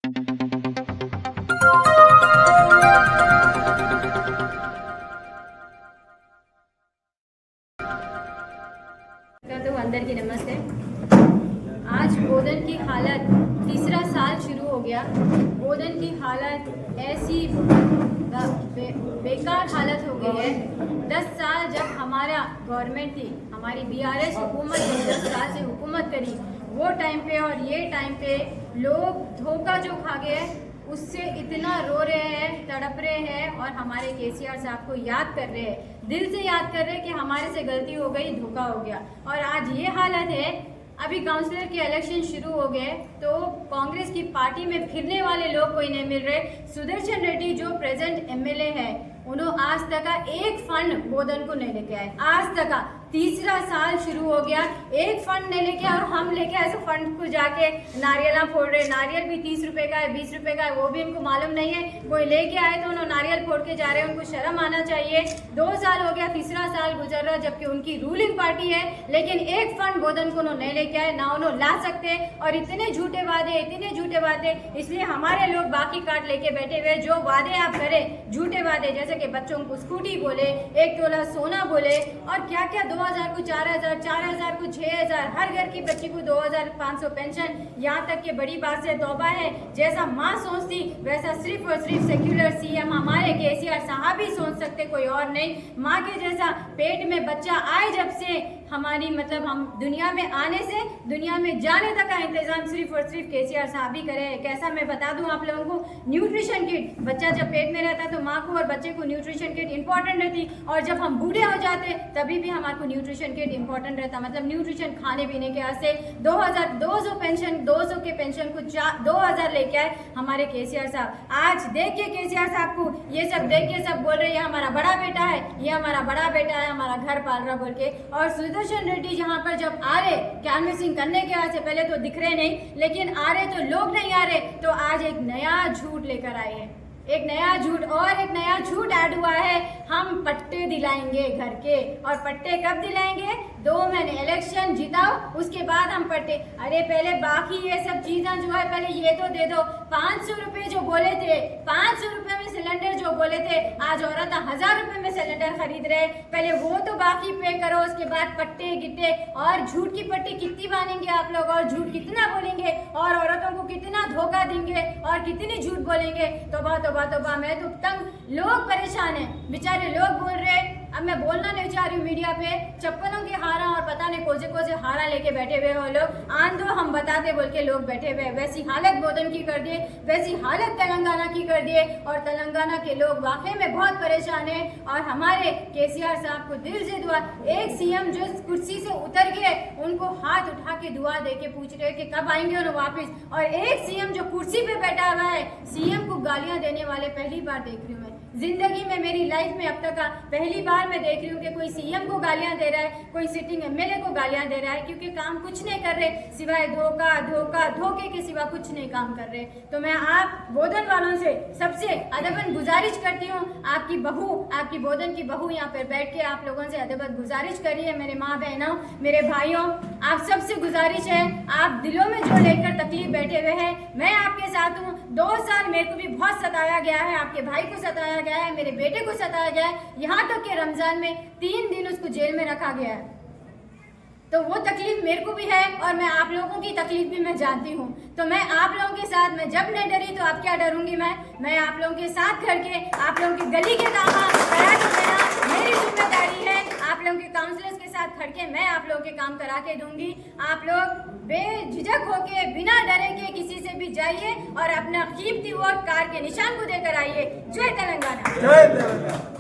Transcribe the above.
तो अंदर की नमस्ते। आज बोधन की हालत तीसरा साल शुरू हो गया। बोधन की हालत ऐसी बेकार हालत हो गई है। 10 साल जब हमारा गवर्नमेंट थी, हमारी बीआरएस हुकूमत ने 10 साल से हुकूमत करी, वो टाइम पे और ये टाइम पे लोग धोखा जो खा गए उससे इतना रो रहे हैं, तड़प रहे हैं और हमारे केसीआर साहब को याद कर रहे हैं, दिल से याद कर रहे हैं कि हमारे से गलती हो गई, धोखा हो गया। और आज ये हालत है। अभी काउंसलर के इलेक्शन शुरू हो गए तो कांग्रेस की पार्टी में फिरने वाले लोग कोई नहीं मिल रहे। सुदर्शन रेड्डी जो प्रेजेंट एमएलए है, उन्होंने आज तक का एक फंड बोधन को नहीं लेके आए। आज तक का तीसरा साल शुरू हो गया, एक फंड नहीं लेके, और हम लेके ऐसे फंड को जाके नारियल फोड़ रहे। नारियल भी 30 रुपए का है, 20 रुपए का है, वो भी उनको मालूम नहीं है। कोई लेके आए तो उन्होंने नारियल फोड़ के जा रहे हैं, उनको शर्म आना चाहिए। 2 साल हो गया, तीसरा साल गुजर रहा जबकि उनकी रूलिंग पार्टी है, लेकिन एक फंड बोधन को उन्होंने नहीं लेके आए, ना उन्होंने ला सकते। और इतने झूठे वादे, इतने झूठे वादे, इसलिए हमारे लोग बाकी कार्ड लेके बैठे हुए। जो वादे आप करें, झूठे वादे, जैसे कि बच्चों को स्कूटी बोले, 1 तोला सोना बोले, और क्या क्या 2000 को 4000, 4000 को 6000, हर घर की बच्ची को 2500 पेंशन। यहाँ तक कि बड़ी बात से तौबा है, जैसा माँ सोचती वैसा सिर्फ और सिर्फ सेक्युलर सीएम हमारे केसीआर साहब ही सोच सकते, कोई और नहीं। माँ के जैसा पेट में बच्चा आए जब से हमारी मतलब हम दुनिया में आने से दुनिया में जाने तक का इंतजाम सिर्फ और सिर्फ केसीआर साहब ही करे। कैसा मैं बता दूं आप लोगों को, न्यूट्रिशन किट, बच्चा जब पेट में रहता तो माँ को और बच्चे को न्यूट्रिशन किट इंपॉर्टेंट रहती, और जब हम बूढ़े हो जाते तभी भी हमारे को न्यूट्रिशन किट इंपॉर्टेंट रहता। मतलब न्यूट्रिशन खाने पीने के वास्ते 2,200 पेंशन, 200 के पेंशन को 2000 लेके आए हमारे केसीआर साहब। आज देख के केसीआर साहब को ये सब देख के सब बोल रहे हैं हमारा बड़ा बेटा है, ये हमारा बड़ा बेटा है, हमारा घर पाल रहा बोल के। और सुदर्शन रेड्डी जहाँ पर जब आ रहे कैनवसिंग करने के वास्ते, पहले तो दिख रहे नहीं, लेकिन आ रहे तो लोग नहीं आ रहे, तो आज एक नया झूठ लेकर आए हैं। एक नया झूठ, और एक नया झूठ ऐड हुआ है, हम पट्टे दिलाएंगे घर के। और पट्टे कब दिलाएंगे? 2 महीने इलेक्शन जिताओ, उसके बाद हम पट्टे। अरे पहले बाकी ये सब चीजें जो है पहले ये तो दे दो। 500 रुपए जो बोले थे, 500 रुपए में सिलेंडर जो बोले थे, आज औरत 1000 रुपए में सिलेंडर खरीद रहे। पहले वो तो बाकी पे करो, उसके बाद पट्टे गिट्टे। और झूठ की पट्टी कितनी बांधेंगे आप लोग, और झूठ कितना बोलेंगे, और औरतों को कितना धोखा देंगे, और कितनी झूठ बोलेंगे। तोबा, मैं तो तंग, लोग परेशान हैं, बेचारे लोग बोल रहे। अब मैं बोलना नहीं चाह रही हूँ मीडिया पे, चप्पलों के हारा और पता नहीं कोसे हारा लेके बैठे हुए हो लोग, आन दो हम बताते बोल के लोग बैठे हुए। वैसी हालत बोधन की कर दिए, वैसी हालत तेलंगाना की कर दिए, और तेलंगाना के लोग वाकई में बहुत परेशान हैं। और हमारे केसीआर साहब को दिल से दुआ, एक सीएम जो कुर्सी से उतर गए उनको हाथ उठा के दुआ दे के पूछ रहे कि कब आएंगे उन्हें वापस, और एक सीएम जो कुर्सी पे बैठा हुआ है, सीएम को गालियां देने वाले पहली बार देख रही हूँ मैं जिंदगी में, मेरी लाइफ में अब तक का पहली बार मैं देख रही हूँ कि कोई सीएम को गालियां दे रहा है, कोई सिटिंग एमएलए को गालियां दे रहा है, क्योंकि काम कुछ नहीं कर रहे सिवाय धोखे के सिवा कुछ नहीं काम कर रहे। तो मैं आप बोधन वालों से सबसे अदबन गुजारिश करती हूँ, आपकी बहू, आपकी बोधन की बहू यहाँ पर बैठ के आप लोगों से अदबन गुजारिश करिए। मेरे माँ बहनों, मेरे भाइयों, आप सबसे गुजारिश है, आप दिलों में जो लेकर तकलीफ बैठे हुए हैं, मैं आपके साथ हूँ। 2 साल मेरे को भी बहुत सताया गया है, आपके भाई को सताया गया है, मेरे बेटे को सताया गया है, यहाँ तक कि रमजान में 3 दिन उसको जेल में रखा गया है। तो वो तकलीफ मेरे को भी है, और मैं आप लोगों की तकलीफ भी मैं जानती हूँ। तो मैं आप लोगों के साथ, मैं जब नहीं डरी तो आप क्या डरूंगी मैं आप लोगों के साथ करके आप लोगों की गली के काम करा के देना मेरी जिम्मेदारी है। आप लोगों के काउंसलर्स के साथ खड़ के मैं आप लोगों के काम करा के दूंगी। आप लोग बेझिझक होके, बिना डरे के किसी से भी जाइए और अपना कीमती वोट कार के निशान को देकर आइए। जय तेलंगाना।